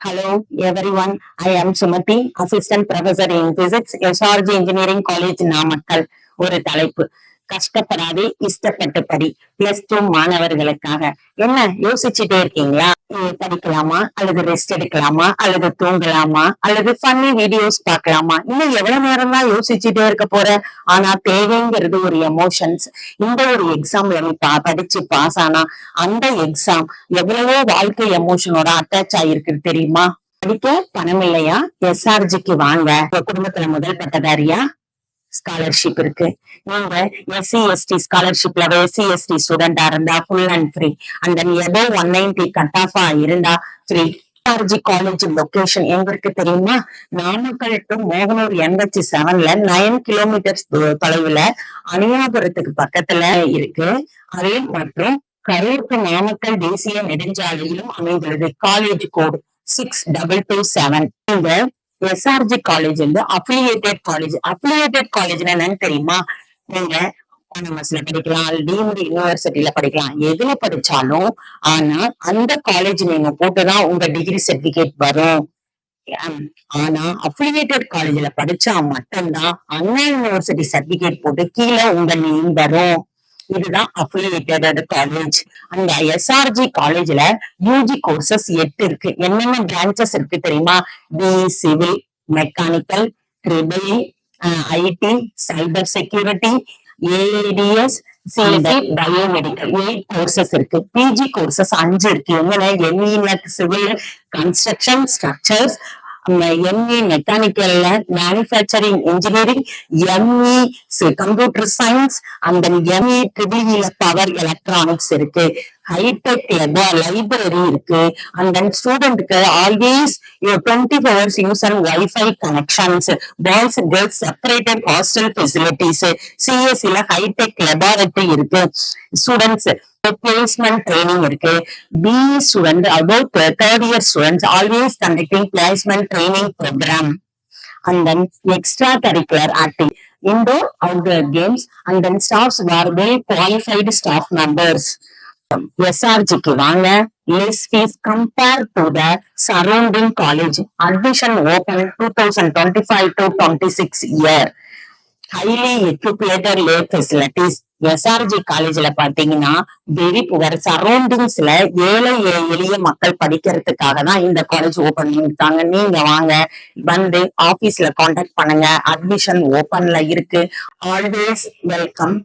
Hello everyone, I am Sumati, Assistant Professor in Physics, SRG Engineering College, Namakkal. ஒரு தலைப்பு கஷ்டப்படாதே இஷ்டப்பட்டு படி +2 மாணவர்களுக்காக. என்ன யோசிச்சுட்டே இருக்கீங்களா? படிக்கலாமா அல்லது ரெஸ்ட் எடுக்கலாமா அல்லது தூங்கலாமா அல்லது ஃபன்னி வீடியோஸ் பார்க்கலாமா? இன்னும் எவ்வளவு நேரம் தான் யோசிச்சுட்டே இருக்க போற? ஆனா தேவைங்கிறது ஒரு எமோஷன்ஸ். இந்த ஒரு எக்ஸாம்ல நீ படிச்சு பாஸ் ஆனா அந்த எக்ஸாம் எவ்வளவோ வாழ்க்கை எமோஷனோட அட்டாச் ஆயிருக்கு தெரியுமா? படிக்க பணம் இல்லையா? SRGக்கு வாங்க. உங்க குடும்பத்துல முதல் பட்டதாரியா ஸ்காலர்ஷிப் இருக்கு. நீங்க SC/ST ஸ்காலர்ஷிப்ல SC/ST ஸ்டூடெண்டா இருந்தா full and free. And then above 190 cut ஆஃபா இருந்தா ஃப்ரீ. SRG காலேஜ் லொகேஷன் எங்க இருக்கு தெரியுமா? நாமக்கல் டு மோகனூர் NH7ல 9 கிலோமீட்டர்ஸ் தொலைவுல அணியாபுரத்துக்கு பக்கத்துல இருக்கு. அதே மற்றும் கரூர் டு நாமக்கல் தேசிய நெடுஞ்சாலையிலும் அமைந்துள்ளது. காலேஜ் கோடு 6227. இந்த SRG காலேஜ் வந்து அஃபிலியேட்டட் காலேஜ். அஃபிலியேட்டட் காலேஜ்னா என்னன்னு தெரியுமா? நீங்க ஆட்டோனமஸ்ல படிக்கலாம், டீம்டு யூனிவர்சிட்டியில படிக்கலாம், எதுல படிச்சாலும் ஆனா அந்த காலேஜ் நீங்க போட்டுதான் உங்க டிகிரி சர்டிபிகேட் வரும். ஆனா அஃபிலியேட்டட் காலேஜ்ல படிச்சா மட்டும்தான் அண்ணா யூனிவர்சிட்டி சர்டிபிகேட் போட்டு கீழே உங்க நேம் வரும். இதுதான் அஃபிலியேட்டட் காலேஜ். அந்த SRG காலேஜ்ல UG கோர்சஸ் 8 இருக்கு. என்னென்ன பிரான்ச்சஸ் இருக்கு தெரியுமா? BE civil, mechanical, triple IT, cyber security, AADS, CSE, biomedical 8 courses இருக்கு. PG கோர்சஸ் 5 இருக்கு. என்னென்ன? ME civil, construction structures, ME மெக்கானிக்கல்ல manufacturing engineering, ME computer science, அந்த ME ட்ரிபிள் பவர் எலக்ட்ரானிக்ஸ் இருக்கு. ஹைடெக் லைப்ரரி இருக்கு. அண்ட் தென் ஸ்டூடெண்ட்க்கு always 24 hours use and wifi connections. Boys girls separated hostel facilities. CSEல hitech laboratory இருக்கு. Students placement training இருக்கு. BE student about 3rd year students always conducting placement training program. And then extracurricular activity, indoor outdoor games, and then staffs were well qualified staff members. SRGக்கு வாங்க. less fees compared to the surrounding college. Admission open 2025 to 26 year. highly equipped lab facilities. SRG காலேஜ்ல பாத்தீங்கன்னா very poor சரௌண்டிங்ஸ்ல ஏழை எளிய மக்கள் படிக்கிறதுக்காக தான் இந்த college open பண்ணிருக்காங்க. நீங்க வாங்க, வந்து ஆபீஸ்ல கான்டாக்ட் பண்ணுங்க. அட்மிஷன் ஓபன்ல இருக்கு. Always welcome.